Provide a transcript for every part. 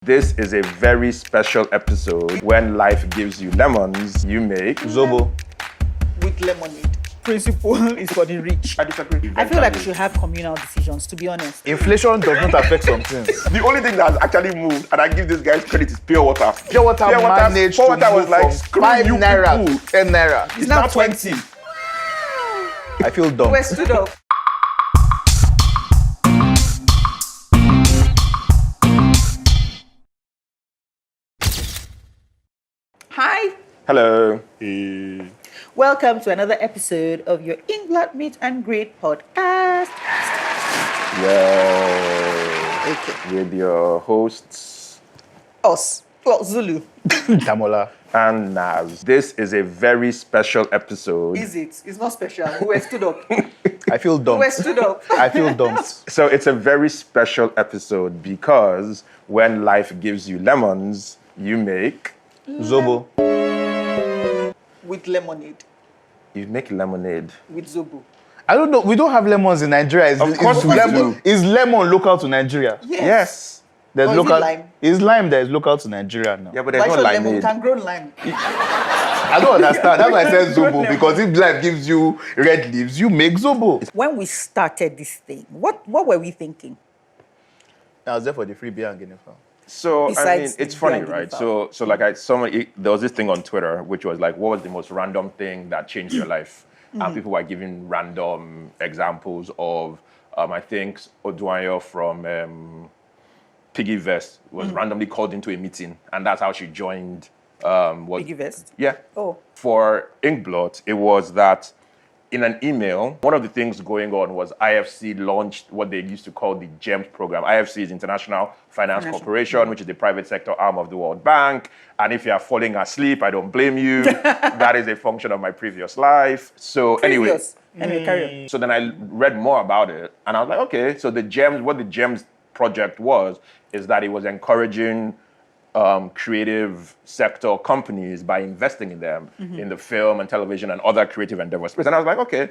This is a very special episode. When life gives you lemons, you make Zobo with lemonade. Principle is for the rich. I disagree. I feel like we should have communal decisions, to be honest. Inflation does not affect some things. The only thing that has actually moved, and I give these guys credit, is pure water. Pure water managed pure water to was move like, from screw 5 you naira people. to 10 naira. It's now 20. I feel dumb. We're stood up. Hi. Hello. Welcome to another episode of your Inkblot Meet and Greet podcast. Yeah. Okay. With your hosts Us. Well, Zulu. Damola. and Naz. This is a very special episode. Is it? It's not special. We're stood up. I feel dumb. We're stood up. I feel dumb. So it's a very special episode because when life gives you lemons, you make Zobo. With lemonade. you make lemonade. With Zobo. I don't know. We don't have lemons in Nigeria. Of course we lemon, do. Is lemon local to Nigeria? Yes. There's Or is local. it lime? Is lime that is local to Nigeria now? Yeah, but there's Why no should lemon lemonade. can grow lime? I don't understand. That's why I said Zobo, because if life gives you red leaves, you make Zobo. When we started this thing, what were we thinking? I was there for the free beer and guinea fowl. So I mean, Besides it's the funny, brand right? itself. So like there was this thing on Twitter which was like, what was the most random thing that changed your life? And people were giving random examples of, I think Oduak from Piggy Vest was randomly called into a meeting, and that's how she joined. Piggy Vest? Yeah. Oh. For Inkblot, it was that in an email, one of the things going on was IFC launched what they used to call the GEMS program. IFC is International Finance Corporation, which is the private sector arm of the World Bank. And if you are falling asleep, I don't blame you. That is a function of my previous life. So anyway, Carry on. so then I read more about it, and I was like, okay, so what the GEMS project was, is that it was encouraging creative sector companies by investing in them in the film and television and other creative endeavor space. And I was like, okay,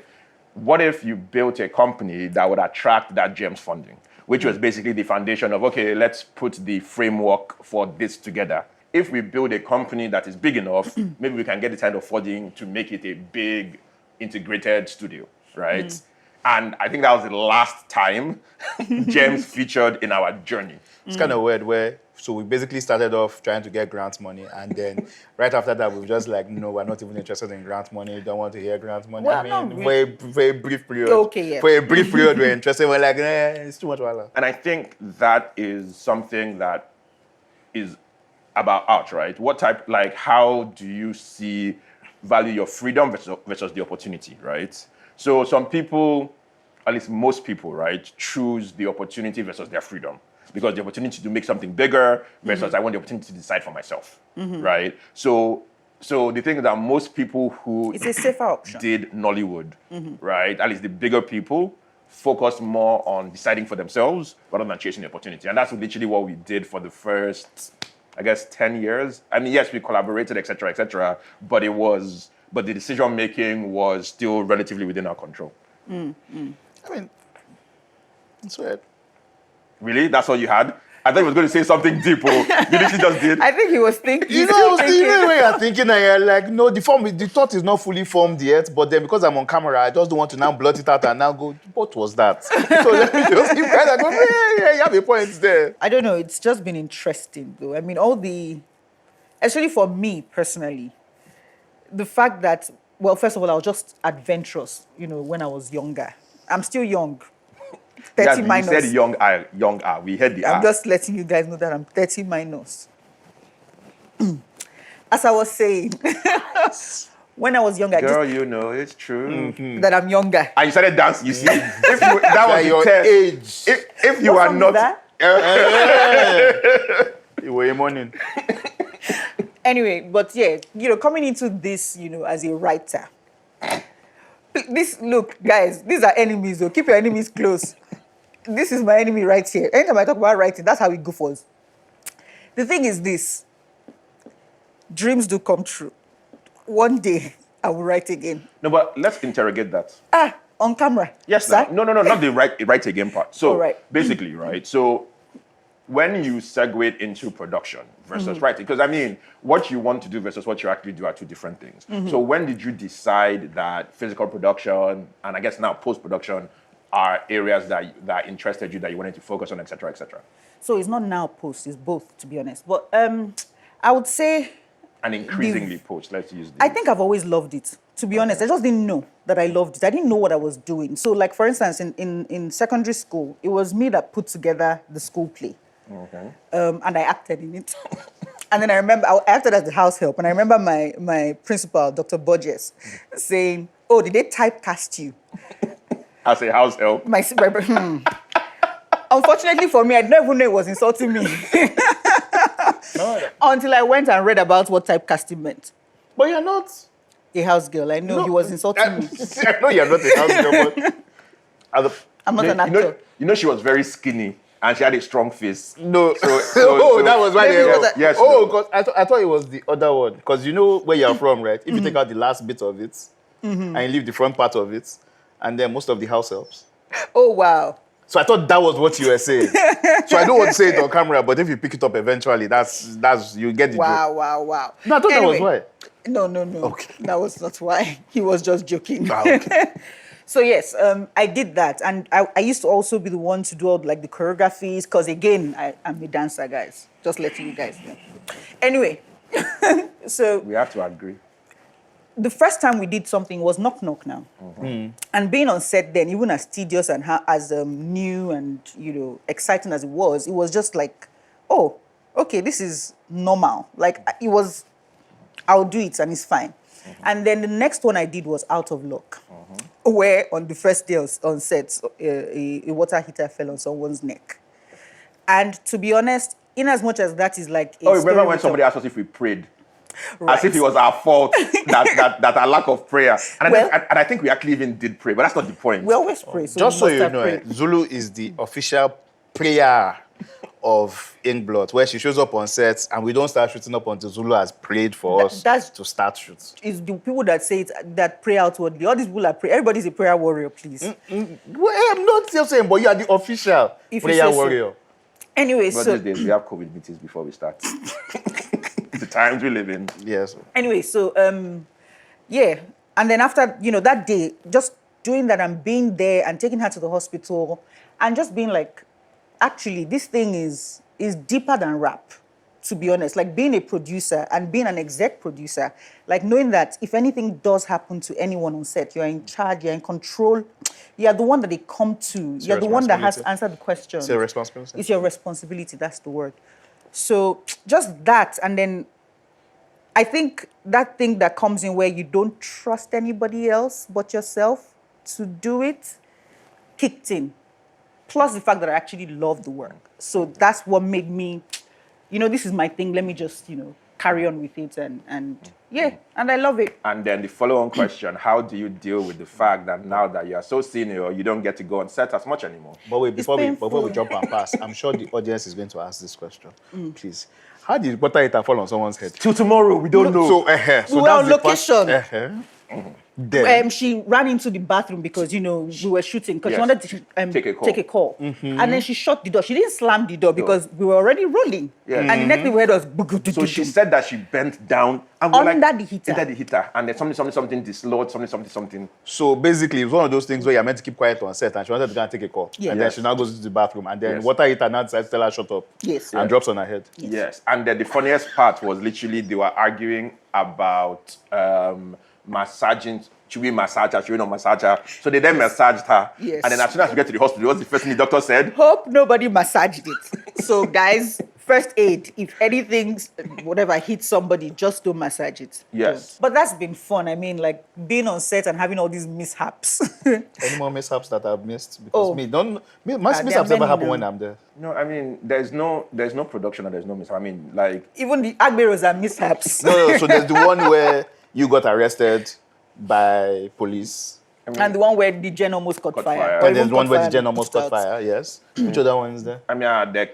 what if you built a company that would attract that GEMS funding, which was basically the foundation of, okay, let's put the framework for this together. If we build a company that is big enough, maybe we can get the kind of funding to make it a big integrated studio, right? And I think that was the last time GEMS featured in our journey. It's kind of weird so we basically started off trying to get grant money, and then right after that, we were just like, no, we're not even interested in grant money. Don't want to hear grant money. Well, I mean, not for a brief period. Okay, yeah. For a brief period, we're interested. We're like, it's too much wala. And I think that is something that is about art, right? How do you value your freedom versus the opportunity, right? So some people, at least most people, right, choose the opportunity versus their freedom. Because the opportunity to make something bigger versus I want the opportunity to decide for myself, right? So the thing is that most people who It's a safer option. did Nollywood, right, at least the bigger people, focus more on deciding for themselves rather than chasing the opportunity. And that's literally what we did for the first, I guess, 10 years. I mean, yes, we collaborated, et cetera, but the decision making was still relatively within our control. I mean, it's weird. Really? That's all you had? I thought you was going to say something deep. You literally just did. I think he was thinking. You know when you're thinking, and you're like, no, the thought is not fully formed yet, but then because I'm on camera, I just don't want to now blurt it out and now go, what was that? So let me just keep kind of go, yeah, you have a point there. I don't know. It's just been interesting, though. I mean, especially for me personally, the fact that, well, first of all, I was just adventurous, when I was younger. I'm still young. 30 minus. You said young R. We heard the R. I'm just letting you guys know that I'm 30 minus. As I was saying, when I was younger, Girl, it's true. that I'm younger. And you started dancing, you see. That was your the test. age. If you What are song is not... that? You were morning. Anyway, but yeah, coming into this, as a writer. Look, guys, these are enemies, though. Keep your enemies close. This is my enemy right here. Anytime I talk about writing, that's how it goes for us. The thing is this. Dreams do come true. One day, I will write again. No, but let's interrogate that. On camera. Yes, sir? no, not the write again part. So All right. basically, right? So when you segue into production versus writing, because I mean, what you want to do versus what you actually do are two different things. So when did you decide that physical production and I guess now post-production are areas that interested you, that you wanted to focus on, et cetera, et cetera? So it's not now post, it's both, to be honest. But I would say... And increasingly post, let's use this. I think I've always loved it, to be honest. I just didn't know that I loved it. I didn't know what I was doing. So like, for instance, in secondary school, it was me that put together the school play. Okay. And I acted in it. And then I remember, I acted as the house help. And I remember my principal, Dr. Burgess, saying, oh, did they typecast you? As a house help? Unfortunately for me, I didn't even know it was insulting me. Until I went and read about what typecasting meant. But you're not a house girl. I know he was insulting me. I know you're not a house girl, but I'm not an actor. You know she was very skinny and she had a strong face. no. So That was why Maybe they because I- yes. Oh, no. because I thought it was the other one. Because you know where you're from, right? If you take out the last bit of it and you leave the front part of it, and then most of the house helps. Oh, wow. So I thought that was what you were saying. So I don't want to say it on camera, but if you pick it up eventually, that's you get the joke. Wow. No, I thought that was Anyway. why. No. Okay. That was not why. He was just joking. Okay. So yes, I did that. And I used to also be the one to do all like the choreographies, because again, I'm a dancer, guys. Just letting you guys know. Anyway, so We have to agree. the first time we did something was Knock Knock now. And being on set then, even as tedious and as new and, exciting as it was just like, oh, okay, this is normal. Like, it was, I'll do it and it's fine. And then the next one I did was Out of Luck, where on the first day on set, a water heater fell on someone's neck. And to be honest, in as much as that is like a Remember when somebody asked us if we prayed? Right. As if it was our fault that our lack of prayer. And I think we actually even did pray, but that's not the point. We always pray. So Just so we must you have know, prayed. Zulu is the official prayer of Inkblot, where she shows up on sets and we don't start shooting up until Zulu has prayed for us that's- to start shoots. It's the people that say it, that pray outwardly. All these people are pray. Everybody's a prayer warrior, please. Well, I'm not still saying, but you are the official If you prayer say so. warrior. Anyway, But so these days we have COVID meetings before we start. The times we live in. Yes. yeah. And then after, that day, just doing that and being there and taking her to the hospital and just being like, actually, this thing is deeper than rap, to be honest. Like being a producer and being an exec producer, like knowing that if anything does happen to anyone on set, you're in charge, you're in control, you're the one that they come to, you're the one that has to answer the questions. It's your responsibility. It's your responsibility, that's the word. So just that, and then I think that thing that comes in where you don't trust anybody else but yourself to do it, kicked in. Plus the fact that I actually love the work. So that's what made me, this is my thing, let me just, carry on with it and I love it. And then the follow-on question, how do you deal with the fact that now that you are so senior, you don't get to go on set as much anymore? But wait, before we painful. jump and pass, I'm sure the audience is going to ask this question. Please. How did water heater fall on someone's head? Till tomorrow, we don't know. So, We were on location. Then, She ran into the bathroom because, we were shooting because she Yes. wanted to Take a call. And then she shut the door. She didn't slam the door because we were already rolling. Yes. And the next thing we heard was... So she said that she bent down and we're Under like, the heater. Under the heater. And then something dislodged, something. so basically, it's one of those things where you're meant to keep quiet on set and she wanted to go and take a call. Yeah. And then Yes. she now goes to the bathroom and then Yes. water heater now decides to tell her shut up. Yes. And drops on her head. Yes. And then the funniest part was literally they were arguing about massaging. Should we massage her? Should we not massage her? So they then massaged her. Yes. And then as soon as we get to the hospital, what's the first thing the doctor said? Hope nobody massaged it. So guys, first aid, if anything, whatever hits somebody, just don't massage it. Yes. Don't. But that's been fun. I mean, like being on set and having all these mishaps. Any more mishaps that I've missed? Because Oh. my there mishaps are never many happen now. when I'm there. No, I mean, there's no production and there's no miss. I mean, like, Even the Agberos are mishaps. No, so there's the one where you got arrested by police. And the one where the gen almost caught fire. fire. Or And there's even one caught where fire the gen and almost put caught out. fire, yes. Which other one is there? I mean,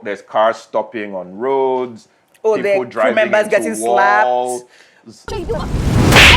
there's cars stopping on roads. Oh, people there are crew driving members into getting walls.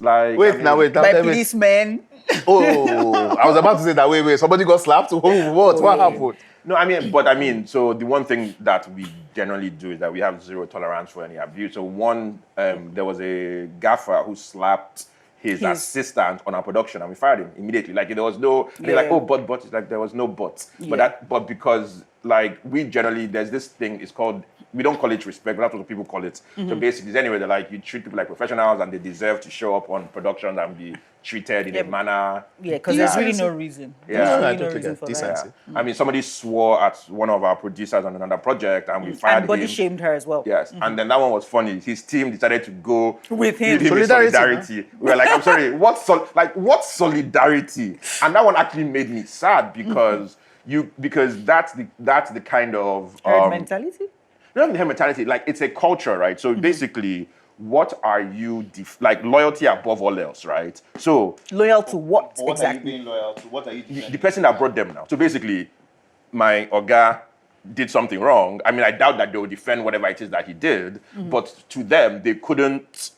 Like, Wait, I mean, now wait. By wait. policemen. Oh, I was about to say that. Wait. Somebody got slapped? What happened? No, I mean, but I mean, so the one thing that we generally do is that we have zero tolerance for any abuse. So there was a gaffer who slapped his assistant on our production, and we fired him immediately. Like there was no, they're like, oh, but it's like there was no but. Yeah. But because like we generally, there's this thing, it's called, we don't call it respect, but that's what people call it. So basically, anyway, they're like, you treat people like professionals and they deserve to show up on production and be treated in a manner. Yeah, because there's really no reason. Yeah. There's I really no totally reason get for decency. that. I mean, somebody swore at one of our producers on another project and we fired And body him. shamed her as well. Yes, and then that one was funny. His team decided to go With him. in Solidarity, solidarity. We were like, I'm sorry, what solidarity? And that one actually made me sad because that's the kind of Herd mentality? not the mentality. Like it's a culture, right? So basically, what are you like loyalty above all else, right? So Loyal to what, What exactly? are you being loyal to? What are you doing? the person that brought them now. So basically, my Oga did something wrong. I mean, I doubt that they will defend whatever it is that he did, but to them, they couldn't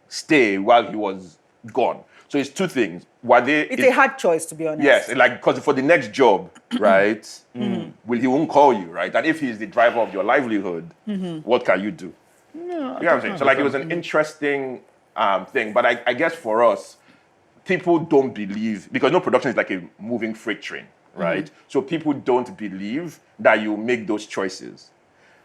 stay while he was gone. So it's two things. It's a hard choice, to be honest. Yes, like because for the next job, right? He won't call you, right? And if he's the driver of your livelihood, what can you do? You know what I'm saying? So like it was an interesting thing, but I guess for us, people don't believe because no production is like a moving freight train, right? So people don't believe that you make those choices.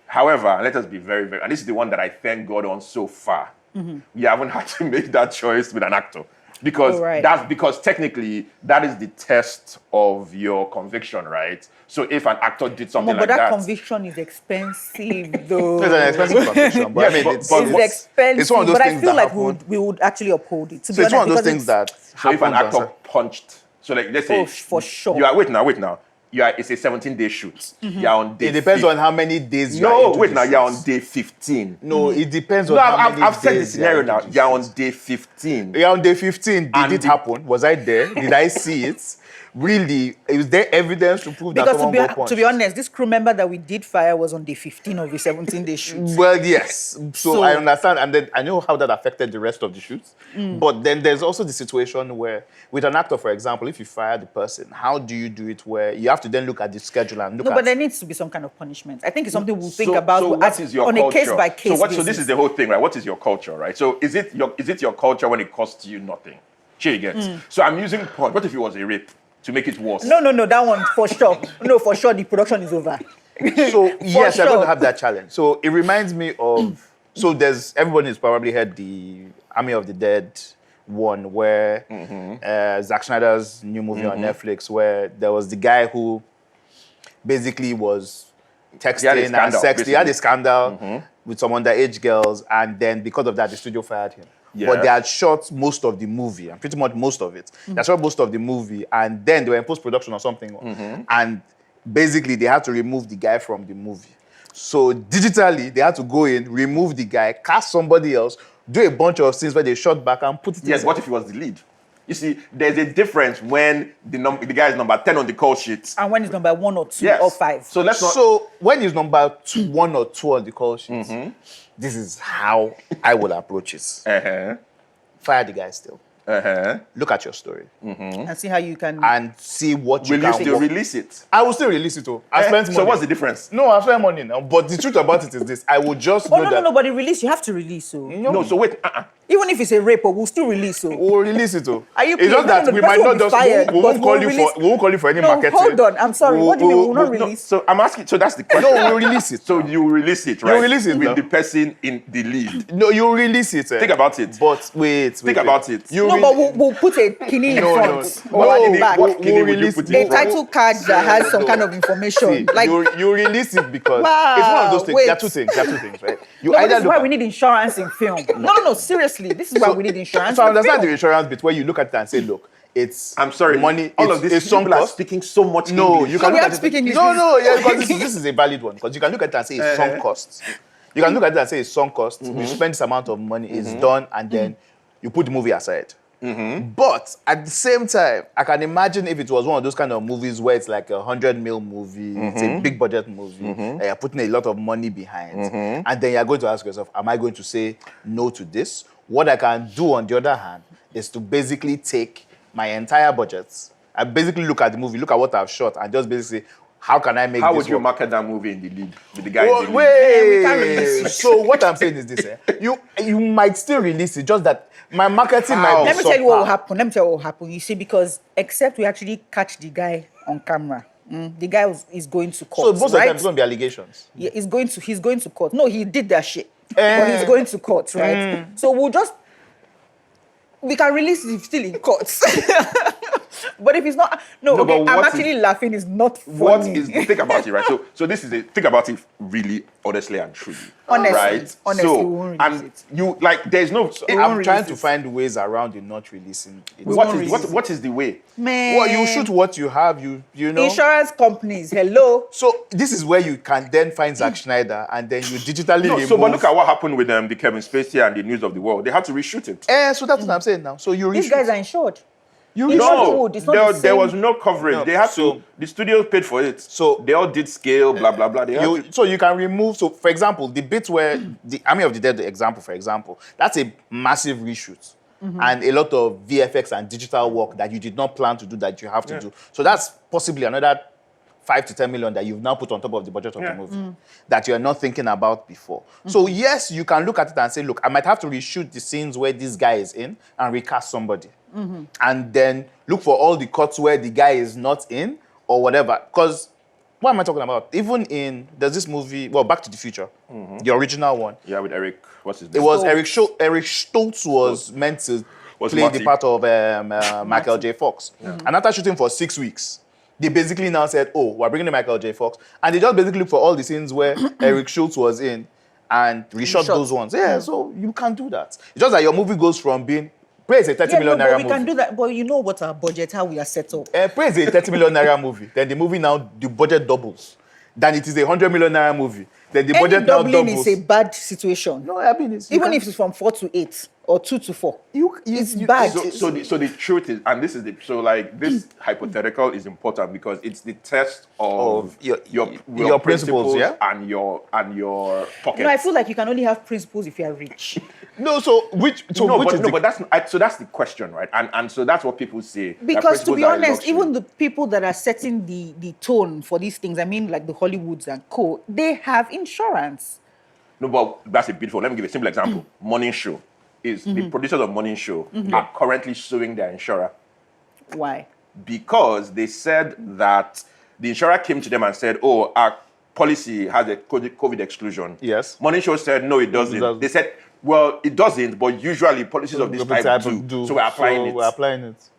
However, let us be very, very, and this is the one that I thank God on so far. We haven't had to make that choice with an actor. Because that's because technically that is the test of your conviction, right? So if an actor did something like that, but that conviction is expensive, though. It's an expensive conviction, but Yes, I mean, but It's expensive, it's one of those but I things feel that like we would actually uphold it. To So be it's one of honest, those things that so if an happens actor on punched, so like let's say Oh, for sure. you are wait now. It's a 17-day shoot. You're on day. It depends on how many days you are No, into wait the now. You're shoots. on day 15. No, it depends No, on how many I've set the days scenario you are now. into the You're on shoots. day 15. Yeah, on day 15, did And it happen? Was I there? Did I see it? Really? Is there evidence to prove that because someone got punched? to be honest, this crew member that we did fire was on day 15 of a 17-day shoot. Well, yes. So I understand, and then I know how that affected the rest of the shoots. But then there's also the situation where, with an actor, for example, if you fire the person, how do you do it where you have to then look at the schedule and look No, at... but there needs to be some kind of punishment. I think it's something we'll think So about what is your on culture? a case-by-case So basis. this is the whole thing, right? What is your culture, right? So is it your culture when it costs you nothing? Sure, you get. So I'm using punch. What if it was a rape to make it worse? No, that one for sure. No, for sure, the production is over. So yes, you're going sure. to have that challenge. So it reminds me of... So everyone has probably heard the Army of the Dead one where Zack Snyder's new movie on Netflix where there was the guy who basically was texting and scandal, sexting. He had a scandal with some underage girls, and then because of that, the studio fired him. Yeah. But they had shot most of the movie, and pretty much most of it. They had shot most of the movie, and then they were in post-production or something, and basically they had to remove the guy from the movie. So digitally, they had to go in, remove the guy, cast somebody else, do a bunch of scenes where they shot back and put it Yes, in. what if he was the lead? You see, there's a difference when the guy is number 10 on the call sheet. And when it's number 1 or 2 Yes. or 5. So let's not. So when he's number 1 or 2 on the call sheet, this is how I would approach it. Fire the guy still. Look at your story And see how you can... and see what you Will can you still work. release it? I will still release it. I spent money. So what's the difference? No, I spent money now. But the truth about it is this: I would just know that no, but the release, you have to release. So No, so wait. even if it's a rape, we'll still release. So we'll release it. Are you It's just pleased? that No, we the might person will not be just fired, we but won't call we'll you release- for we won't call you for any no, marketing. hold on. I'm sorry. What do you mean we will not No, release? so I'm asking. So that's the question. No, we'll release it. So you release it, right? release it, with no? the person in the lead. No, you release it. Think about it. But wait. Think about it. You No, re- but we'll put a kidney in No, front no. or at No, the back. what kidney we'll would you release put it. in A title card that has some kind of information. See, Like, you release it because Wow, it's one of those things. wait. There are two things, right? You no, but this either is look why at- we need insurance in film. No, seriously. This is why we need insurance So I in understand the film. insurance bit where you look at it and say, look, it's I'm sorry. money. All it's, of this. it's sunk People are cost. speaking so much No, English. you can we look have at to speak it. English. No, yeah, because this is a valid one. Because you can look at it and say it's sunk costs. You can look at it and say it's sunk costs. You spend this amount of money, it's done, and then you put the movie aside. But at the same time, I can imagine if it was one of those kind of movies where it's like $100 million movie, it's a big budget movie, and you're putting a lot of money behind, and then you're going to ask yourself, am I going to say no to this? What I can do, on the other hand, is to basically take my entire budget. I basically look at the movie, look at what I've shot, and just basically say, how can I make How this would you work? market that movie in the lead with the guy Well, in the lead? we can't release wait. it. So what I'm saying is this: you might still release it, just that my marketing might be Let me tell you what will subpar. happen. Let me tell you what will happen. You see, because except we actually catch the guy on camera, the guy is going to So court. most of the right? time it's going to be allegations. Yeah, he's going to court. No, he did that shit. But he's going to court, right? So we can release it still in court. But if it's not, No, okay, but I'm what actually laughing. It's not funny. What is think about it, right? So this is it. Think about it really honestly and truly. Honestly, right? honestly, we so won't release and it. you like there's no I'm trying to find ways around it not releasing it. what is the way? Man. Well, you shoot what you have, you know. Insurance companies, hello. So this is where you can then find Zack Schneider and then you digitally No, remove. so but look at what happened with the Kevin Spacey and the News of the World. They had to reshoot it. So that's what I'm saying now. So you These reshoot. guys are insured. you It's reshoot. not No, good. It's not the there same. was no coverage. No, They had so- to. The studio paid for it. So- they all did scale, blah blah blah. They had to- So you can remove. So for example, the bit where the Army of the Dead example, for example, that's a massive reshoot. And a lot of VFX and digital work that you did not plan to do that you have to do. So that's possibly another 5 to 10 million that you've now put on top of the budget of the movie that you're not thinking about before. So yes, you can look at it and say, look, I might have to reshoot the scenes where this guy is in and recast somebody. And then look for all the cuts where the guy is not in or whatever. Because what am I talking about? Even there's this movie, well, Back to the Future, the original one. Yeah, with Eric. What's his It name? was Eric Stoltz was meant to Was play Marty. the part of Michael J. Fox. And after shooting for 6 weeks, they basically now said, oh, we're bringing in Michael J. Fox. And they just basically looked for all the scenes where Eric Schultz was in and reshot those ones. Yeah, so you can do that. It's just that your movie goes from being, praise a 30 million but naira we movie. can do that. But you know what our budget, how we are set up. Praise a 30 million naira movie. Then the movie now, the budget doubles. Then it is a 100 million naira movie. Then the budget Any now doubling doubles. is a bad situation. No, I mean, Even if it's from 4 to 8 or 2 to 4. It's bad. So the truth is, and this is this hypothetical is important because it's the test of your principles, yeah? and your pockets. No, I feel like you can only have principles if you are rich. No, so which is the- but that's the question, right? And so that's what people say. that Because to principles be are a honest, luxury. even the people that are setting the tone for these things, I mean like the Hollywoods and co, they have insurance. No, but that's a beautiful. Let me give a simple example. Morning Show is the producers of Morning Show are currently suing their insurer Why? because they said that the insurer came to them and said, "Oh, our policy has a COVID exclusion." Yes. Morning Show said, "No, it doesn't." doesn't. They said, "Well, it doesn't, but usually policies of this type do. So we're applying it." We're applying it.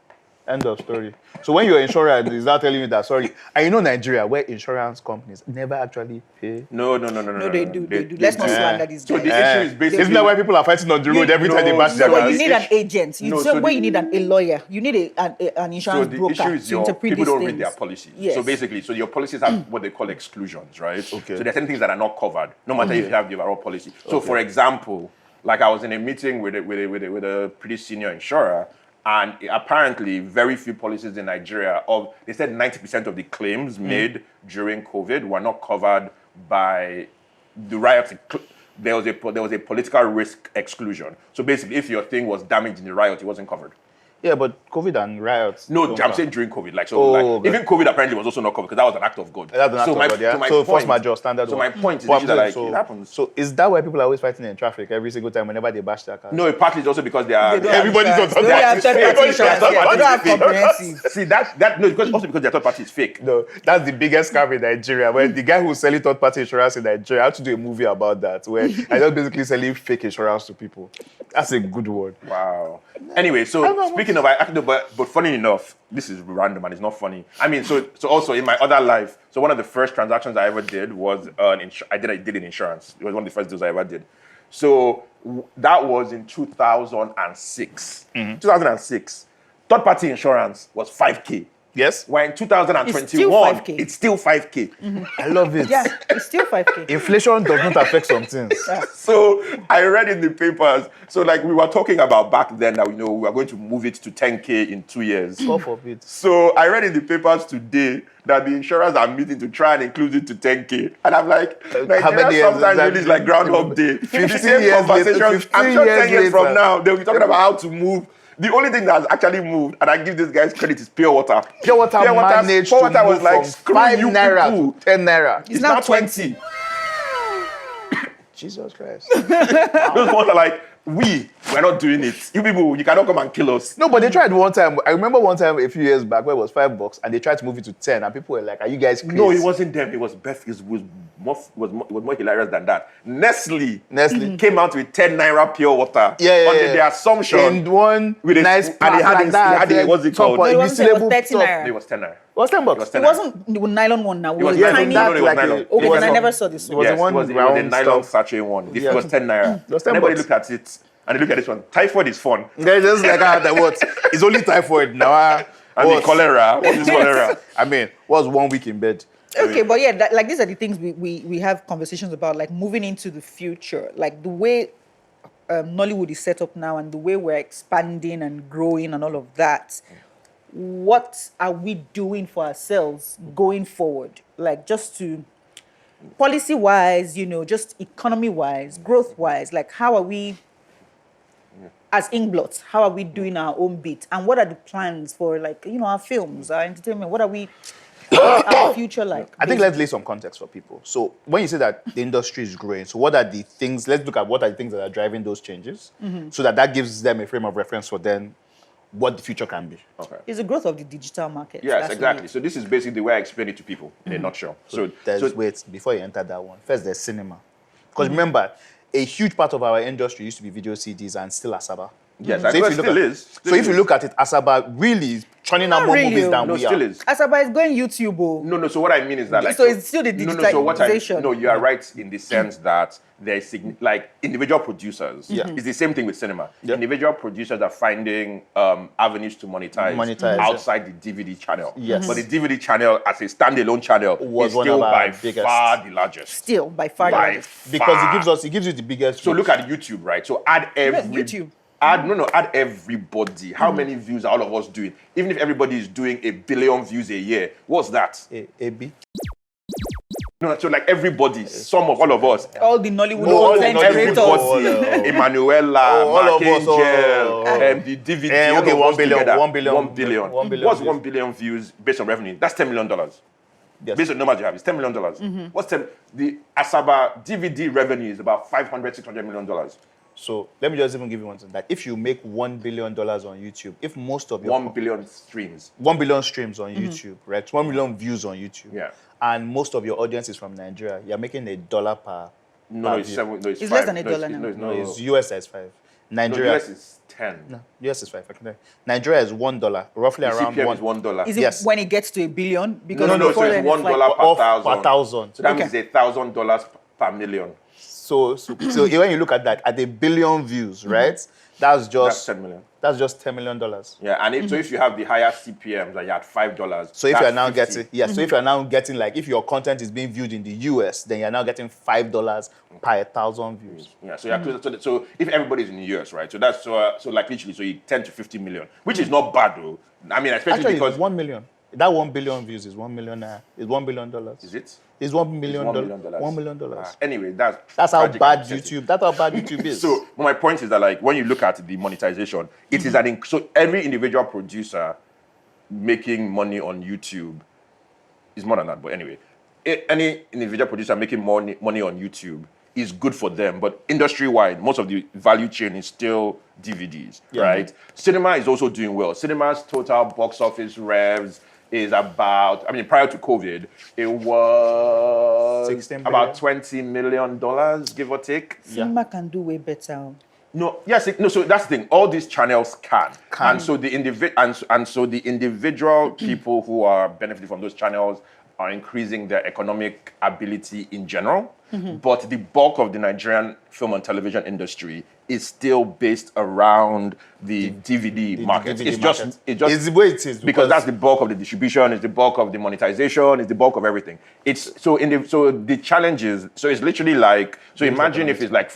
End of story. So when your insurer is not telling you that, sorry, and you know Nigeria, where insurance companies never actually pay. No, No, they do. Let's not slander these So guys. the issue is basically. Isn't that why people are fighting on the road every time they No, bash their no, So cars? you need an agent. No, You so say where the- you need a lawyer. You need an So insurance the broker issue is to interpret people these don't things. read their policies. Yes. So basically, your policies have what they call exclusions, right? Okay. So there are certain things that are not covered, no matter if you have the overall policy. So for example, like I was in a meeting with a pretty senior insurer, and apparently very few policies in Nigeria they said 90% of the claims made during COVID were not covered by the riots. There was a political risk exclusion. So basically, if your thing was damaged in the riot, it wasn't covered. Yeah, but COVID and riots. No, don't I'm count. saying during COVID. okay. Even COVID apparently was also not covered because that was an act of God. That's an act of God, yeah? So force majeure, standard So one. my point is But I'm that saying, it happens. So is that why people are always fighting in traffic every single time whenever they bash their cars? No, partly it's also because they are. They don't have Everybody's insurance. on They only have top. third-party Everybody's on insurance. top. Yeah, they don't have comprehensive. See that no, because also because their third party is fake. No, that's the biggest scam in Nigeria. Where the guy who's selling third-party insurance in Nigeria, I had to do a movie about that, where I just basically selling fake insurance to people. That's a good word. Wow. Anyway, so speaking of, but funny enough, this is random and it's not funny. I mean, so also in my other life, so one of the first transactions I ever did was I did in insurance. It was one of the first deals I ever did. So that was in 2006. 2006. Third party insurance was 5K. Yes? We're in 2021. It's still 5K. It's still 5K. I love it. Yeah, it's still 5K. Inflation does not affect some things. So I read in the papers. So like we were talking about back then that we were going to move it to 10K in 2 years. God forbid. So I read in the papers today that the insurers are meeting to try and include it to 10K. And I'm like, many Nigeria years sometimes is really is like Groundhog Day. 15 The same years conversation. later- I'm 15 sure 10 years years from later. now, they'll be talking about how to move The only thing that has actually moved, and I give these guys credit, is pure water. Pure water managed pure to water was move like, from screw 5 you naira people. to 10 naira. It's now 20. Jesus Christ. Those ones are like, we're not doing it. You people, you cannot come and kill us. No, but they tried one time. I remember one time a few years back where it was $5 and they tried to move it to 10 and people were like, are you guys crazy? No, it wasn't them. It was Beth. It was more hilarious than that. Nestle came out with 10 naira pure water. Yeah. Under the assumption. And one with nice and they had, like that, it, what's it called? No, it wasn't, it was resealable 30 top. naira. It was 10 naira. It was $10. It was 10 It wasn't the nylon one now. It was yeah, tiny. no, it was like nylon. Okay, It was then I a- never saw this It one. was Yes, the one it was a round nylon stuff. sachet one. This Yeah. was 10 naira. It was 10 Everybody bucks. look at it and they look at this one. Typhoid is fun. They're just like, that what? It's only typhoid now. And the cholera. What is cholera? I mean, was 1 week in bed. Okay, but yeah, like these are the things we have conversations about, like moving into the future, like the way Nollywood is set up now and the way we're expanding and growing and all of that. What are we doing for ourselves going forward? Like just to policy-wise, just economy-wise, growth-wise, like how are we, as Inkblot, how are we doing our own bit? And what are the plans for like, our films, our entertainment? What is our future like? I think let's lay some context for people. So when you say that the industry is growing, so what are the things, let's look at what are the things that are driving those changes so that gives them a frame of reference for then what the future can be. Okay. It's the growth of the digital market. Yes, That's exactly. what So this is basically the way I explain it to people in a nutshell. Wait, before you enter that one, first there's cinema. Because remember, a huge part of our industry used to be video CDs and still Asaba. yes, So I if you know it look still at- is. So if you look at it, Asaba really is churning out Not more really, movies than no, we still are. is. Asaba is going YouTube. Oh. No. So what I mean is that, like, So it's still the digitization. digitization. No, you are right in the sense that there's like individual producers. Yeah. It's the same thing with cinema. Yeah. Individual producers are finding avenues to monetize, Monetize, outside the DVD channel. Yes. But the DVD channel as a standalone channel Was is one still of our by biggest. far the largest. Still, by far. the By largest. Because far. it gives you the biggest. So look at YouTube, right? So add YouTube. Add everybody. How many views are all of us doing? Even if everybody is doing 1 billion views a year, what's that? AB. No, so like everybody, some of all of us, All the Nollywood all the content Nollywood creators. content. Emanuela, all Mark of us, Angel, the DVD. all okay, of 1 us billion, together, 1 billion, 1 billion. 1 billion What's views. 1 billion views based on revenue? That's $10 million. Yes. Based on numbers you have, it's $10 million. What's the Asaba DVD revenue is about $500-600 million. So let me just even give you one thing. That if you make $1 billion on YouTube, if most of your 1 billion streams. 1 billion streams on YouTube, right? 1 million views on YouTube. Yeah. And most of your audience is from Nigeria, you're making $1 per. No, per it's view. 7. No, it's It's 5. less than $1 no, now. No, No, it's it's US is 5. Nigeria. US is 10. No, US is 5. I can tell you. Nigeria is $1, roughly The around CPM one. is $1. Is it Yes. when it gets to 1 billion? Because No, so before it's then $1 like, per Off thousand. per thousand. So that Okay. means $1,000 per million. So when you look at that, at 1 billion views, right? That's That's just 10 million. that's just $10 million. Yeah, and so if you have the higher CPMs, like you're at $5. So if that's you're now 50. getting, so if you're now getting, like, if your content is being viewed in the US, then you're now getting $5 per 1,000 views. Yeah, so you're closer to so if everybody's in the US, right? So that's so like literally, so you 10 to 50 million, which is not bad though. I mean, especially Actually, because it's 1 million. That 1 billion views is 1 million. Is $1 billion. is it? It's $1 million. $1 million. $1 million. Anyway, that's That's how tragic bad and upsetting. YouTube. That's how bad YouTube is. So my point is that, like, when you look at the monetization, it is so every individual producer making money on YouTube is more than that. But anyway, any individual producer making money on YouTube is good for them. But industry-wide, most of the value chain is still DVDs, right? Cinema is also doing well. Cinema's total box office revs is about, I mean, prior to COVID, it was 16 about $20 million, give or take. cinema can do way better. No, yes, no. So that's the thing. All these channels can. And so the individual people who are benefiting from those channels are increasing their economic ability in general. But the bulk of the Nigerian film and television industry is still based around the DVD market. DVD It's market. just the way it is because that's the bulk of the distribution, it's the bulk of the monetization, it's the bulk of everything. It's so the challenge is, so it's literally like, so imagine if it's like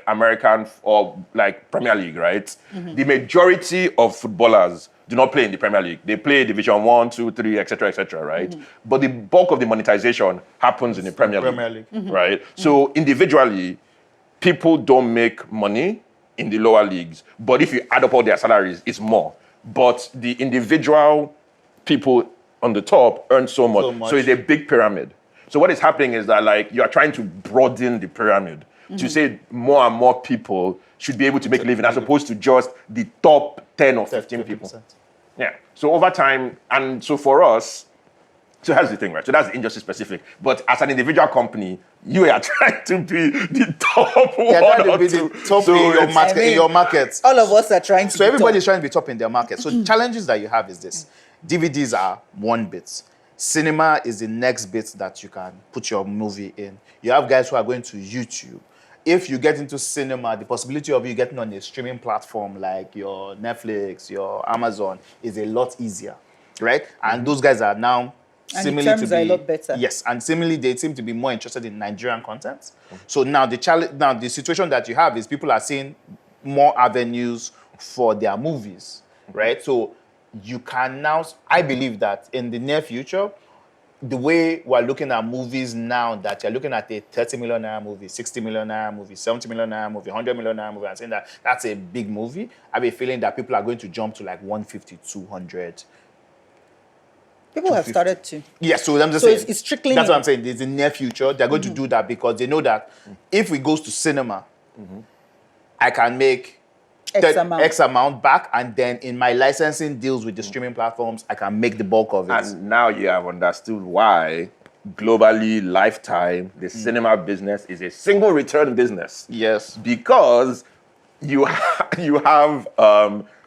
American or like Premier League, right? The majority of footballers do not play in the Premier League. They play Division 1, 2, 3, etc., right? But the bulk of the monetization happens in the Premier League. Premier League. Right? So individually, people don't make money in the lower leagues. But if you add up all their salaries, it's more. But the individual people on the top earn so much. So it's a big pyramid. So what is happening is that like you are trying to broaden the pyramid to say more and more people should be able to make a living as opposed to just the top 10 or 15 people. Yeah. So over time, and so for us, so that's the thing, right? So that's industry specific. But as an individual company, you are trying to be the top one or two. Top So in your market. All of us are trying to So be everybody's top. trying to be top in their market. So challenges that you have is this. DVDs are one bit. Cinema is the next bit that you can put your movie in. You have guys who are going to YouTube. If you get into cinema, the possibility of you getting on a streaming platform like your Netflix, your Amazon is a lot easier, right? And those guys are now And the terms are a lot better. Yes, and similarly, they seem to be more interested in Nigerian content. So now the situation that you have is people are seeing more avenues for their movies, right? So you can now, I believe that in the near future, the way we're looking at movies now, that you're looking at a 30 million naira movie, 60 million naira movie, 70 million naira movie, 100 million naira movie, and saying that that's a big movie, I have a feeling that people are going to jump to like 150, 200. People have started to. Yes, so I'm just So saying. it's trickling That's in. what I'm saying. There's a near future. They're going to do that because they know that if we goes to cinema, I can make X amount back, and then in my licensing deals with the streaming platforms, I can make the bulk of it. And now you have understood why globally, lifetime, the cinema business is a single return business. Yes. Because you have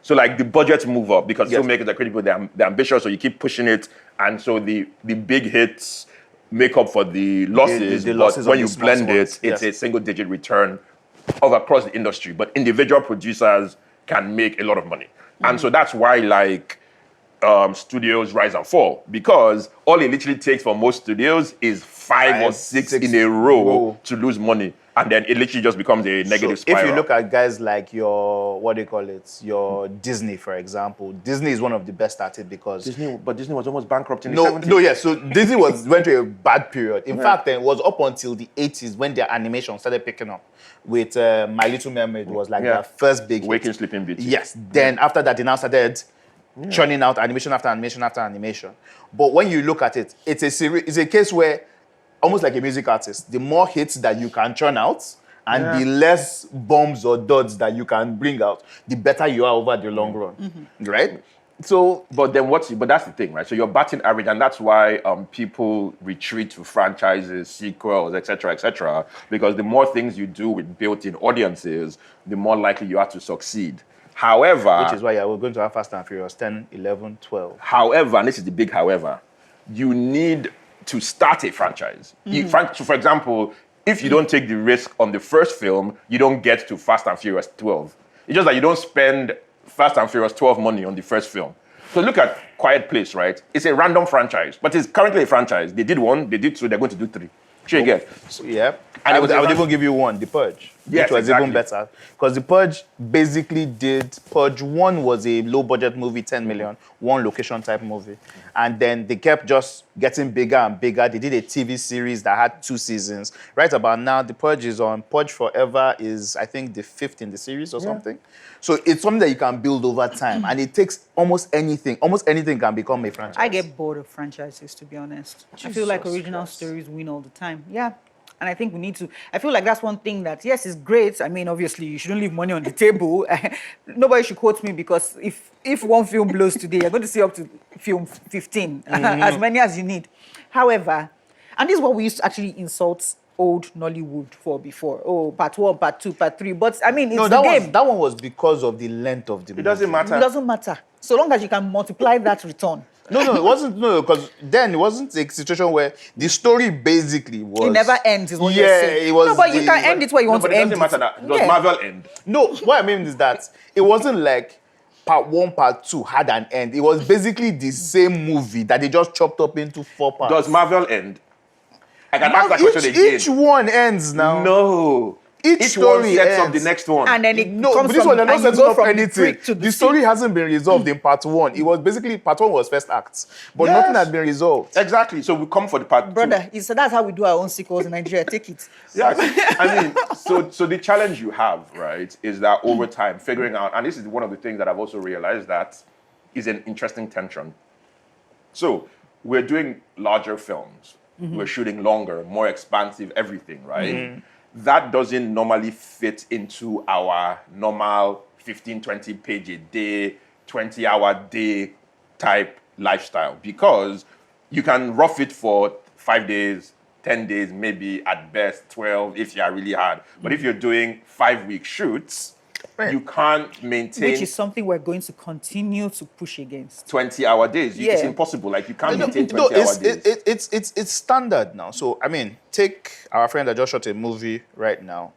so like the budgets move up because filmmakers are critical, they're ambitious, so you keep pushing it, and so the big hits make up for the losses. The but losses when of you the small blend ones, it, it's a single digit return of across the industry. But individual producers can make a lot of money, and so that's why like studios rise and fall, because all it literally takes for most studios is five or six in a row to lose money. And then it literally just becomes a negative spiral. If you look at guys like your, your Disney, for example, Disney is one of the best at it because... Disney was almost bankrupt in the 70s. No, yes. So Disney went through a bad period. In fact, it was up until the 80s when their animation started picking up. With My Little Mermaid was like their first big Waking hit. Sleeping Beauty. Yes. Then after that, they now started churning out animation after animation after animation. But when you look at it, it's a case where, almost like a music artist, the more hits that you can churn out and the less bombs or duds that you can bring out, the better you are over the long run, right? So, but that's the thing, right? So you're batting average, and that's why people retreat to franchises, sequels, etc., because the more things you do with built-in audiences, the more likely you are to succeed. However... Which is why we're going to have Fast and Furious 10, 11, 12. However, and this is the big however, you need to start a franchise. So for example, if you don't take the risk on the first film, you don't get to Fast and Furious 12. It's just that you don't spend Fast and Furious 12 money on the first film. So look at Quiet Place, right? It's a random franchise, but it's currently a franchise. They did 1, they did 2, they're going to do 3. Sure you get. Yeah. And I would even give you 1, The Purge. Yes, which was even better. Because The Purge basically Purge 1 was a low budget movie, 10 million, one location type movie. And then they kept just getting bigger and bigger. They did a TV series that had 2 seasons. Right about now, The Purge is on. Purge Forever is, I think, the 5th in the series or something. So it's something that you can build over time. And it takes almost anything. Almost anything can become a franchise. I get bored of franchises, to be honest. I feel like original stories win all the time. Yeah. And I think we need to, I feel like that's one thing that, yes, is great. I mean, obviously, you shouldn't leave money on the table. Nobody should quote me, because if one film blows today, you're going to see up to film 15, as many as you need. However, and this is what we used to actually insult old Nollywood for before. Oh, part 1, part 2, part 3. But I mean, it's the game. That one was because of the length of the movie. It doesn't matter. It doesn't matter. So long as you can multiply that return. No, it wasn't. No, because then it wasn't a situation where the story basically was. It never ends, is what you're saying. It was. No, but you can end it where you want to end it. But it doesn't matter that. Does Marvel end? No, what I mean is that it wasn't like part 1, part 2 had an end. It was basically the same movie that they just chopped up into 4 parts. Does Marvel end? I can ask that question again. Each one ends now. No. Each one sets up the next one. And then it No, comes but this from, one, they're not and you setting go up from anything. brick to The story hasn't been resolved in part 1. It was basically, part 1 was first act. But nothing has been resolved. Exactly. So we come for the part 2. Brother, so that's how we do our own sequels in Nigeria. Take it. Yes. I mean, so the challenge you have, right, is that over time, figuring out, and this is one of the things that I've also realized that is an interesting tension. So we're doing larger films. We're shooting longer, more expansive, everything, right? That doesn't normally fit into our normal 15, 20 page a day, 20-hour day type lifestyle, because you can rough it for 5 days, 10 days, maybe at best 12 if you are really hard. But if you're doing 5-week shoots, you can't maintain, Which is something we're going to continue to push against. 20-hour days. Yeah. It's impossible. Like, you can't maintain No, 20-hour days. it's standard now. So, I mean, take our friend that just shot a movie right now.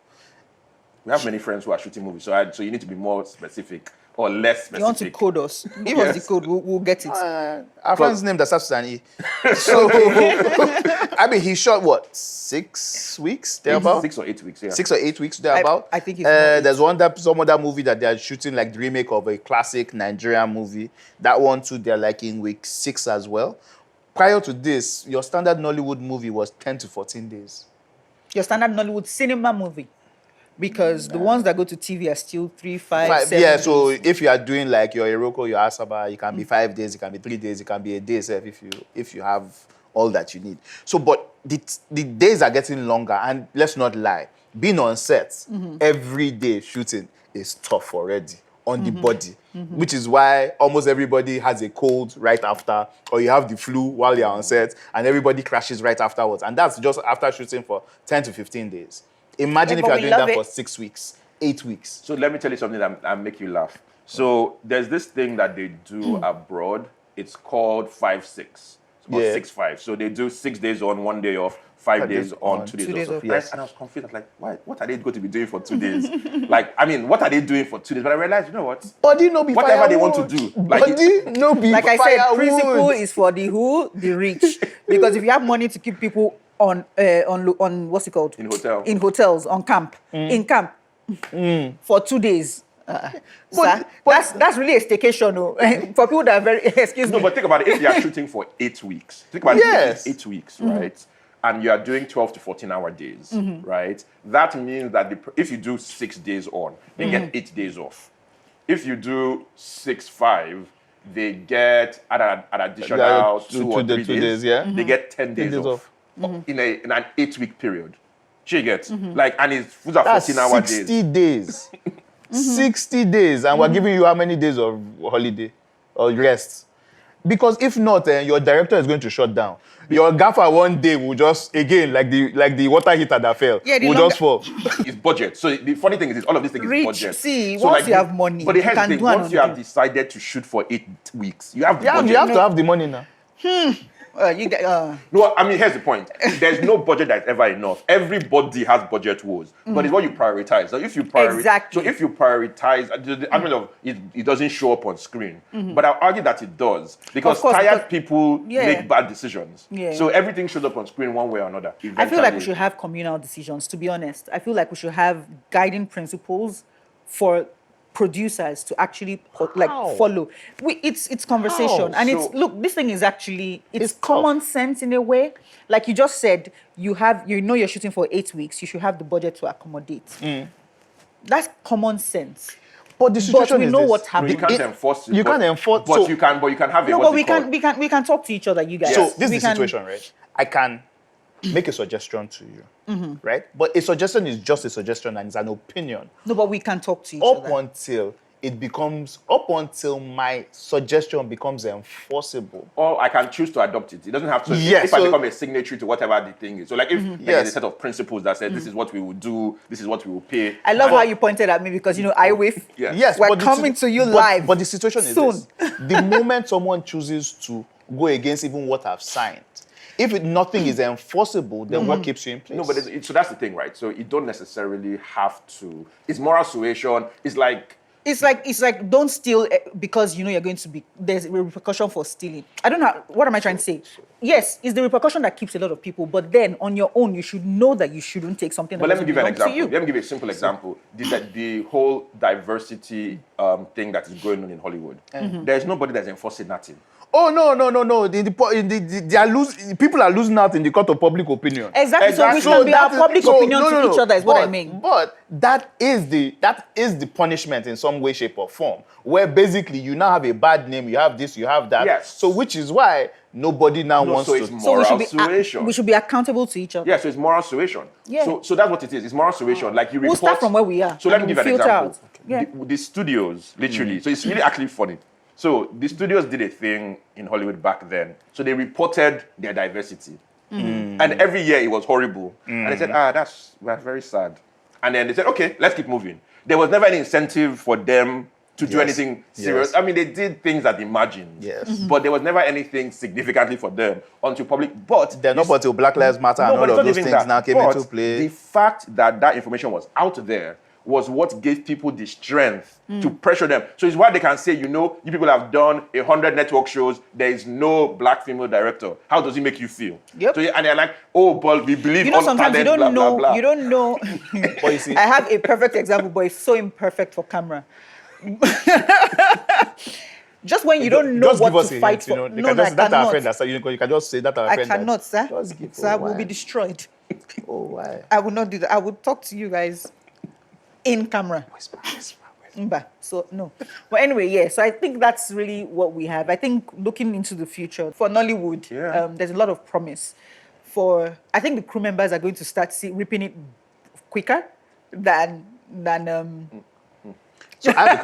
We have many friends who are shooting movies, so you need to be more specific or less specific. You want to code us? Give us the code. We'll get it. Our friend's name that starts with an E. So, I mean, he shot what, 6 weeks thereabout? 6 or 8 weeks, yeah. 6 or 8 weeks thereabout. I think it's more. There's some other movie that they are shooting, like the remake of a classic Nigerian movie. That one too, they're like in week 6 as well. Prior to this, your standard Nollywood movie was 10 to 14 days. Your standard Nollywood cinema movie. Because the ones that go to TV are still 3, 5, 7 Yeah, days. so if you are doing like your Iroko, your Asaba, it can be 5 days, it can be 3 days, it can be a day itself if you have all that you need. So, but the days are getting longer, and let's not lie, being on set every day shooting is tough already on the body, which is why almost everybody has a cold right after, or you have the flu while you're on set, and everybody crashes right afterwards. And that's just after shooting for 10 to 15 days. Imagine if but you're we doing love that it. for 6 weeks, 8 weeks. So let me tell you something that make you laugh. So there's this thing that they do abroad. It's called 5-6. Or Yeah. 6-5. So they do 6 days on, 1 day off, 5 days on, 2 days, 2 days off. off. Yes. And I was confused. I was like, why? What are they going to be doing for 2 days? Like, I mean, what are they doing for 2 days? But I realized, you know what? Body no be Whatever they firewood. want to do. Body no be Like I said, firewood. principle is for the who, the rich. Because if you have money to keep people on what's it called? In hotel. In hotels, on camp. In camp. For 2 days. Sir, that's really a staycation, oh. For people that are very, excuse No, me. but think about it. If you are shooting for 8 weeks, think about Yes. it. If it's 8 weeks, right? And you are doing 12 to 14-hour days, right? That means that if you do 6 days on, they get 8 days off. If you do 6-5, they get an additional Yeah, 2 or 3 2 days. yeah. They get 10 days, days off in an 8-week period. She gets like, and it's those are That's 14-hour 60 days. days. 60 days. And we're giving you how many days of holiday or rest? Because if not, your director is going to shut down. Your gaffer one day will just, again, like the water heater that fell, Yeah, the will just fall. It's budget. So the funny thing is all of these things Rich, is budget. see, so once you have money, but the you here's can the do thing, once you another have decided to shoot for 8 weeks, you have the Yeah, budget. you have to have the money now. No, I mean, here's the point. There's no budget that's ever enough. Everybody has budget woes, but it's what you prioritize. So if you prioritize, Exactly. so if you prioritize, the argument of it doesn't show up on screen, but I'll argue that it does because Of course, tired because- people Yeah. make bad decisions. Yeah. So everything shows up on screen one way or another. I feel like we Eventually. should have communal decisions, to be honest. I feel like we should have guiding principles for producers to actually follow. It's conversation. How? And So- look, this thing is actually, it's It's common sense in a way. Like you just said, you're shooting for 8 weeks, you should have the budget to accommodate. That's common sense. But the situation we is know this. what happened. You can't enforce it. You but- can't enforce- but so- you can have a No, what's but we it called? can talk to each other, you guys. So Yes. this We is the can- situation, right? I can make a suggestion to you, right? But a suggestion is just a suggestion and it's an opinion. No, but we can talk to each Up other. until my suggestion becomes enforceable. Or I can choose to adopt it. It doesn't have to. Yes, If I so- become a signatory to whatever the thing is. So like if there's Yes. a set of principles that said this is what we will do, this is what we will pay. I love and- how you pointed at me because, I whiff. Yeah. Yes, We're but the coming to you but- live But the situation is soon. this. The moment someone chooses to go against even what I've signed, if nothing is enforceable, then what keeps you in place? No, but so that's the thing, right? So you don't necessarily have to. It's moral suasion. It's like It's like don't steal because you know you're going to be there's a repercussion for stealing. I don't know what am I trying to say. Yes, it's the repercussion that keeps a lot of people, but then on your own you should know that you shouldn't take something. But that let me give you an doesn't belong example. to you. Let me give you a simple example. The whole diversity thing that is going on in Hollywood. There's nobody that's enforcing nothing. Oh no! They are people are losing out in the court of public opinion. Exactly. So we should be our public opinion to each other is what I mean. But that is the punishment in some way, shape, or form. Where basically you now have a bad name, you have this, you have that. Yes. So which is why nobody now wants so to. it's moral suasion. we should be accountable to each other. Yeah, so it's moral suasion. Yeah. So that's what it is. It's moral suasion. Like you report. We'll start from where we are. So let me and give you an we'll filter example. out. Yeah. The studios, literally. So it's really actually funny. So the studios did a thing in Hollywood back then. So they reported their diversity. And every year it was horrible. And they said, that's very sad. And then they said, okay, let's keep moving. There was never any incentive for them to do anything serious. Yes. I mean, they did things at the margins. Yes. But there was never anything significantly for them until public. But They're not until Black Lives Matter and but all it's of not those even things that. now came But into play. the fact that that information was out there was what gave people the strength to pressure them. So it's why they can say, you know, you people have done 100 network shows, there is no black female director. How does it make you feel? Yep. So, and they're like, oh, but we believe You know, all sometimes you talent, don't blah, know. blah, blah. You don't know. But you see, I have a perfect example, but it's so imperfect for camera. Just when you don't know just give what us to a fight hint, for. you No, know, I that our cannot. friend. That's you can just say that our I friend. cannot, sir. Just give Sir, us we'll why? be destroyed. Oh, why? I will not do that. I will talk to you guys in camera. Whisper. Mba. So no. But anyway, yeah. So I think that's really what we have. I think looking into the future for Nollywood, there's a lot of promise. I think the crew members are going to start reaping it quicker than. So I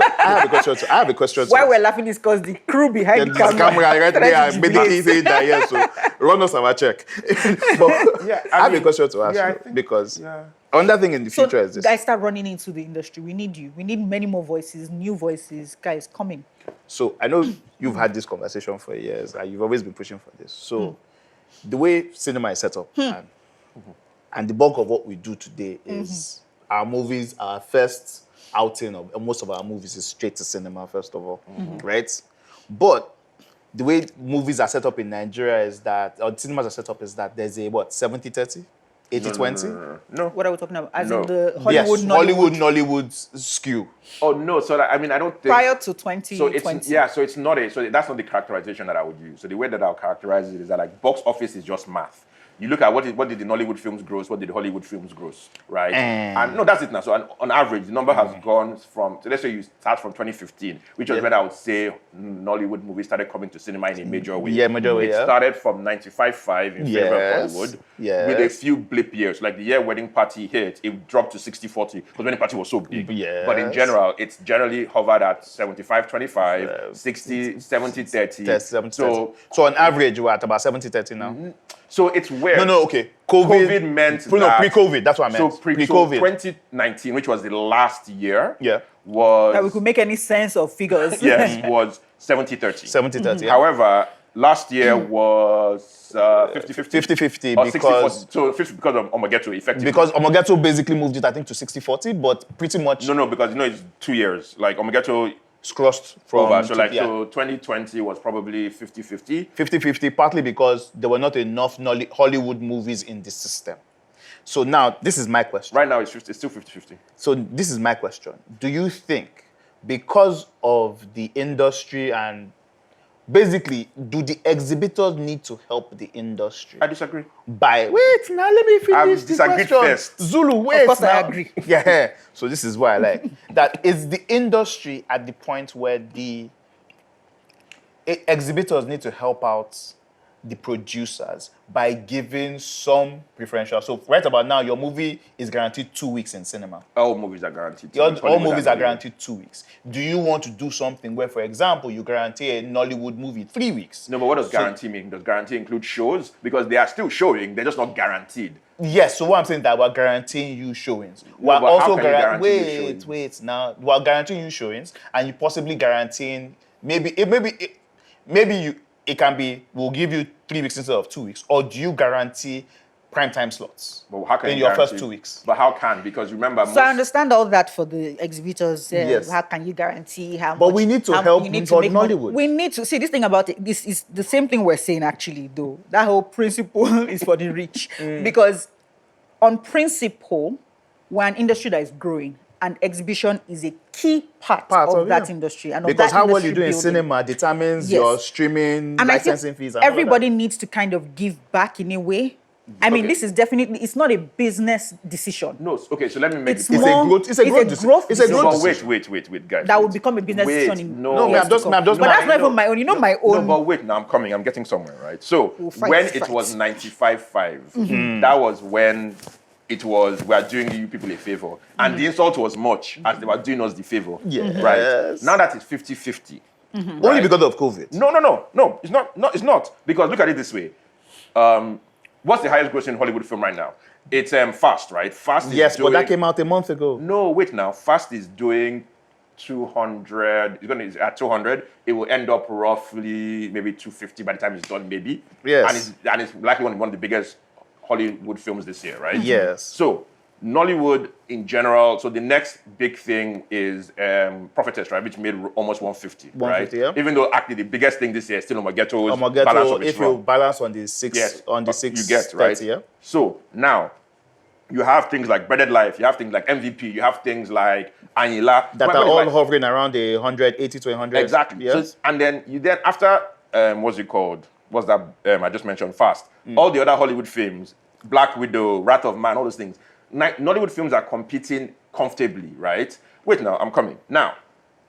have a question. Why we're laughing is because the crew behind the camera. right there, tries to medically jubilate. saying that, yeah, so run us our check. But Yeah, I have a mean, question to ask yeah, I you, think- because yeah. another thing in the So future is this. guys, start running into the industry. We need you. We need many more voices, new voices. Guys, coming. So I know you've had this conversation for years, and you've always been pushing for this. So the way cinema is set up, and the bulk of what we do today is our movies, our first outing of most of our movies is straight to cinema, first of all, right? But the way movies are set up in Nigeria is that, or cinemas are set up is that there's a, 70-30? 80-20? No. What are we talking about? As No. in the Yes, Hollywood, Nollywood, Nollywood skew. Oh, no. So, I mean, I don't think... prior to 2020. So it's not so that's not the characterization that I would use. So the way that I'll characterize it is that like box office is just math. You look at what did the Nollywood films gross, what did the Hollywood films gross, right? And no, that's it now. So on average, the number has gone from, so let's say you start from 2015, which was when I would say Nollywood movies started coming to cinema in a major way. Yeah, major way, It yeah. started from 95.5 in favor of Hollywood, with a few blip years. Like the year Wedding Party hit, it dropped to 60-40 because Wedding Party was so big. Yes. But in general, it's generally hovered at 75-25, 60, 70-30. So on average, we're at about 70-30 now. So it's where No, okay. COVID meant that. Pre-COVID, that's what I meant. So pre-COVID. 2019, which was the last year, that we was could make any sense of figures. yes, was 70-30. 70-30. yeah. However, last year was 50-50. 50-50 Or because 60-40. So 50 because of Omogeto, effectively. because Omogeto basically moved it, I think, to 60-40, but pretty much No, because it's 2 years. Like Omogeto crossed from over. So 2020 was probably 50-50. 50-50, partly because there were not enough Hollywood movies in the system. So now, this is my question. Right now it's still 50-50. So this is my question. Do you think, because of the industry and basically, do the exhibitors need to help the industry? I disagree. Wait, now let me finish I've the disagreed question. first. Zulu, wait. Of course I now. agree. Yeah. So this is why I like that. Is the industry at the point where the exhibitors need to help out the producers by giving some preferential? So right about now, your movie is guaranteed 2 weeks in cinema. All movies are guaranteed. All movies are guaranteed 2 weeks. Do you want to do something where, for example, you guarantee a Nollywood movie 3 weeks? No, but what does guarantee mean? Does guarantee include shows? Because they are still showing, they're just not guaranteed. Yes, so what I'm saying is that we're guarantee you showings. We're but how also can you guarantee you showings? wait. Now we're guaranteeing you showings, and you possibly guaranteeing it can be we'll give you 3 weeks instead of 2 weeks, or do you guarantee primetime slots But how can in you your first guarantee- 2 weeks. But how can? Because remember, So I understand all that for the exhibitors. Yes. How can you guarantee how But much? we need to how help you need to for make money? Nollywood. We need to see this thing about it. This is the same thing we're saying actually, though. That whole principle is for the rich. Because on principle, we're an industry that is growing. And exhibition is a key part of that industry. And of because that how well industry you do in building. cinema determines Yes. your streaming, And licensing I think fees. And all of everybody that. needs to kind of give back in a way. I mean, Okay. this is definitely, it's not a business decision. no. Okay, so let me make It's the It's point. a more- growth. It's a growth. it's a growth It's a decision. growth. No, but decision. wait, guys. That wait. would become a business Wait, decision in no. No, years I'm just- to come. I'm just- But that's not No. even my own. You know, my own. No, but wait, now I'm coming. I'm getting somewhere, right? So We'll fight when this it fight. was 95.5, that was when it was we are doing you people a favor, and the insult was much as they were doing us the favor. Yes. Right. Now that it's 50-50. Only because of COVID. No. It's not. No, it's not. Because look at it this way. What's the highest grossing Hollywood film right now? It's Fast, right? Fast is Yes, doing, but that came out a month ago. No, wait now. Fast is doing 200. It's at 200. It will end up roughly maybe 250 by the time it's done, maybe. Yes. And it's likely one of the biggest Hollywood films this year, right? Yes. So Nollywood in general. So the next big thing is Prophetess, right, which made almost 150, 150, right? yeah. Even though actually the biggest thing this year is still Omogeto's balance Omogeto, of its if you run. balance on the six, Yes, on the 6, you get right. yeah. So now you have things like Breaded Life, you have things like MVP, you have things like Anila That are all hovering around the 180 to 100. exactly. Yes. So, and then you then after what's it called? What's that? I just mentioned Fast. All the other Hollywood films, Black Widow, Wrath of Man, all those things. Nollywood films are competing comfortably, right? Wait, now I'm coming. Now,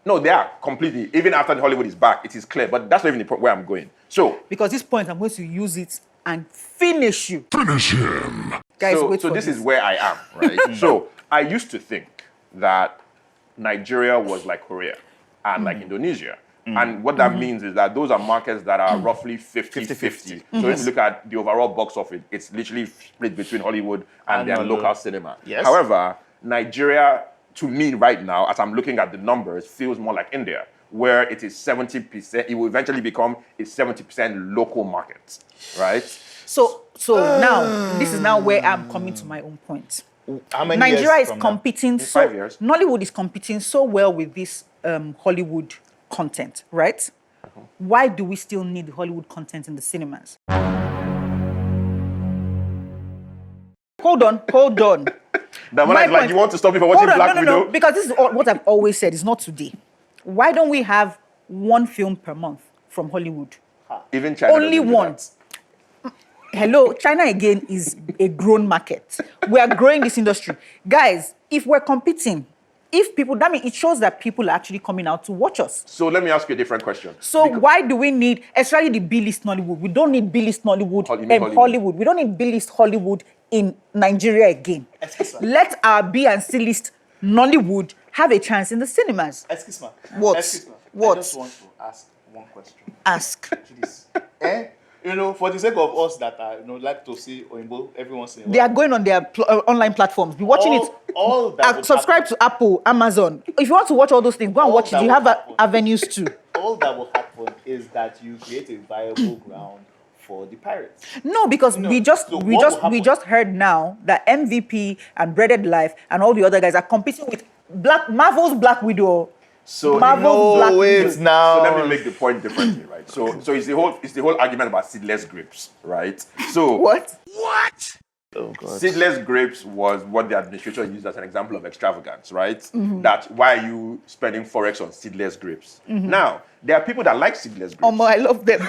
no, they are completely. Even after the Hollywood is back, it is clear. But that's not even the point where I'm going. So, Because this point, I'm going to use it and finish you. Finish him. Guys, so, wait so for this is where I am, right? So I used to think that Nigeria was like Korea and like Indonesia. And what that means is that those are markets that are roughly 50-50. So if you look at the overall box office, it's literally split between Hollywood and their local cinema. Yes. However, Nigeria, to me right now, as I'm looking at the numbers, feels more like India, where it is 70%, it will eventually become a 70% local market, right? So now, this is now where I'm coming to my own point. How many Nigeria years is from now? competing 5 years. Nollywood is competing so well with this Hollywood content, right? Why do we still need Hollywood content in the cinemas? Hold on. Damola My is like, point- you want to stop me from watching Hold on, Black no, Widow? because this is what I've always said. It's not today. Why don't we have one film per month from Hollywood? Even China Only doesn't do one. that. Hello, China again is a grown market. We are growing this industry. Guys, if we're competing, if people, that means it shows that people are actually coming out to watch us. So let me ask you a different question. So why do we need, especially the B-list Nollywood? We don't need B-list Nollywood You mean in Hollywood? Hollywood. We don't need B-list Hollywood in Nigeria again. Let our B and C-list Nollywood have a chance in the cinemas. Excuse me. What? Excuse me. What? I just want to ask one question. Ask. Please. You know, for the sake of us that are, like to see Oyinbo every once in a while. They are going on their online platforms. Be watching it. All that would Subscribe to Apple, Amazon. If you want to watch all those things, go and All watch it. that You would have happen. avenues too. all that will happen is that you create a viable ground for the pirates. No, because No. we just So we what just will we happen? just heard now that MVP and Breaded Life and all the other guys are competing with Marvel's Black Widow. So Marvel's Black wait Widow. now. So let me make the point differently, right? So it's the whole argument about seedless grapes, right? So What? Oh God. seedless grapes was what the administration used as an example of extravagance, right? Mm-hmm. That why are you spending forex on seedless grapes? Now there are people that like seedless grapes. I love them.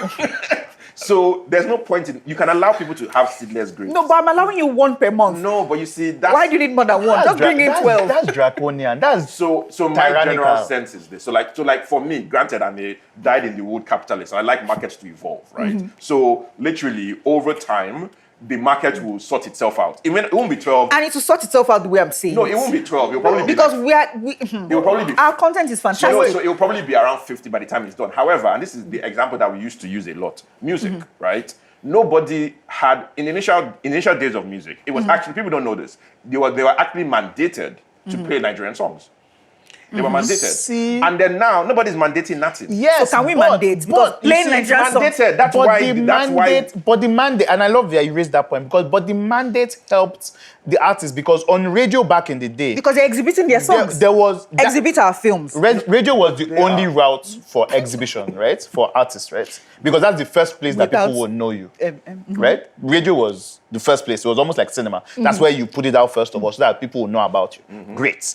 So there's no point in you can allow people to have seedless grapes. No, but I'm allowing you one per month. No, but you see that's Why do you need more than one? Just bring in 12. That's draconian. That's So my Tyrannical. general sense is this. So like for me, granted, I'm a dyed-in-the-wood capitalist. I like markets to evolve, right? Mm-hmm. So literally over time, the market will sort itself out. It won't be 12. And it will sort itself out the way I'm saying. No, it won't be 12. It'll probably because be it will probably be- our content is fantastic. so it will probably be around 50 by the time it's done. However, and this is the example that we used to use a lot, music, right? Nobody had in initial days of music. It was actually people don't know this. They were actually mandated to play Nigerian songs. They were mandated. See? And then now, nobody's mandating nothing. Yes, So can we mandate? Because playing Nigerian songs. Mandated. That's but why. the That's mandate, why. but the mandate, and I love that you raised that point but the mandate helped the artists because on radio back in the day, Because they're exhibiting their songs. there was Exhibit our films. radio was the only route for exhibition, right? For artists, right? Because that's the first place that Without- people would know you, right? Radio was the first place. It was almost like cinema. That's where you put it out first of all, so that people will know about you. Great.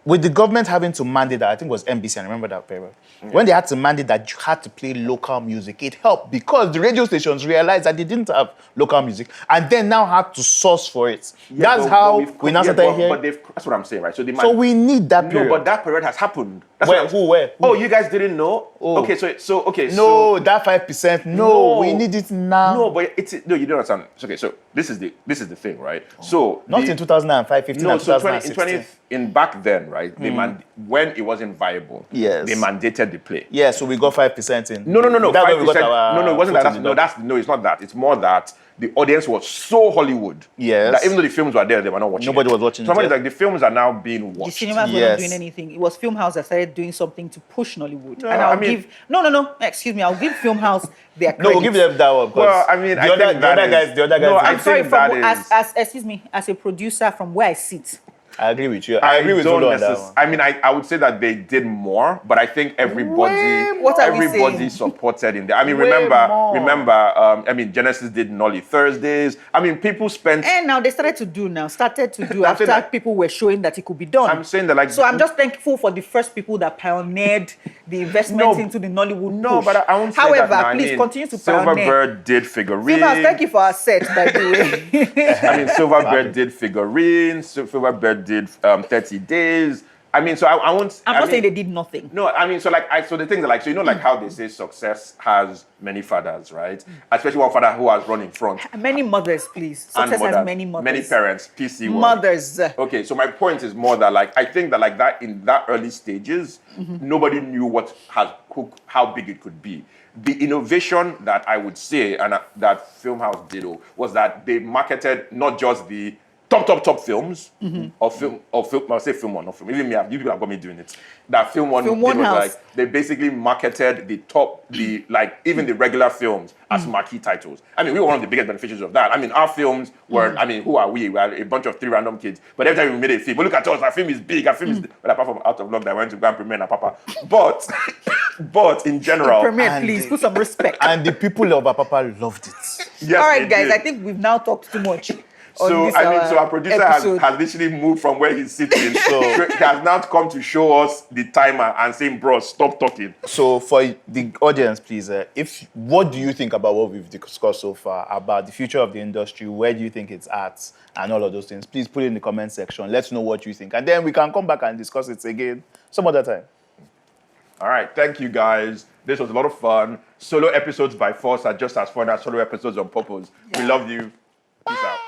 With the government having to mandate that, I think it was NBC, I remember that very well. When they had to mandate that you had to play local music, it helped because the radio stations realized that they didn't have local music and then now had to source for it. Yeah, That's how we now started hearing. But that's what I'm saying, right? So we need that period. No, but that period has happened. That's Where? what Who? Where? Oh, you guys didn't know? Oh. Okay, okay. No, that 5%. No, we need it now. No, but you don't understand. Okay, so this is the thing, right? So Not in 2005, 15, no, and so 2016. in back then, right? They when it wasn't viable, Yes. they mandated the play. Yeah, so we got 5% in. No. That's where we got 5%. our No, it wasn't foot that. in the door. No, it's not that. It's more that the audience was so Hollywood. Yes. That even though the films were there, they were not watching. Nobody was watching it, Somebody's yeah. like, the films are now being The watched. cinemas were Yes. not doing anything. It was Filmhouse that started doing something to push Nollywood. No, and I'll I mean- give no. Excuse me. I'll give Filmhouse their credit. No, we'll give them that one. 'cause Well, I mean, the I other think that is- the other guys. No, I I'm sorry think that is- as excuse me, as a producer from where I sit. I agree with you. I agree with don't Zulu on that necess- one. I mean, I would say that they did more, but I think everybody What are we everybody saying? supported in there. I mean, Way more. remember. I mean, Genesis did Nolly Thursdays. I mean, people spent. And now they started to do I'm after saying that- people were showing that it could be done. I'm saying that, like, So I'm just thankful for the first people that pioneered the investment No, into the Nollywood No, push. but I won't say However, that now. please I mean, continue to pioneer. Silverbird did figurines. Filmhouse, thank you for our set, by the way. I mean, Silverbird did figurines. Silverbird did 30 days. I mean, so I won't. I'm not saying they did nothing. No, I mean, so the things are like, so you know, like how they say success has many fathers, right? Especially one father who has run in front. Many mothers, please. And Success has mothers, many mothers. many parents. PC word. Mothers. Okay, so my point is more that, like, I think that, like, that in that early stages, nobody knew how big it could be. The innovation that I would say and that Filmhouse did was that they marketed not just the top films or film. I'll say film one, not film. Even me, you people have got me doing it. That film one, Film did One was House. like they basically marketed even the regular films as marquee titles. I mean, we were one of the biggest beneficiaries of that. I mean, our films were. I mean, who are we? We are a bunch of 3 random kids. But every time we made a film, but look at us. Our film is big. Our film is. But apart from Out of Luck, that I went to go and premiere Papa. But in general, Premier, And please the- put some respect. And the people of Apapa loved it. yes, All right, they guys, did. I think we've now talked too much. on So this, so our producer episode. has literally moved from where he's sitting. So he has now come to show us the timer and saying, "Bro, stop talking." So for the audience, please, what do you think about what we've discussed so far about the future of the industry? Where do you think it's at, and all of those things? Please put it in the comment section. Let's know what you think, and then we can come back and discuss it again some other time. All right, thank you guys. This was a lot of fun. Solo episodes by force are just as fun as solo episodes on purpose. We love you. Peace out.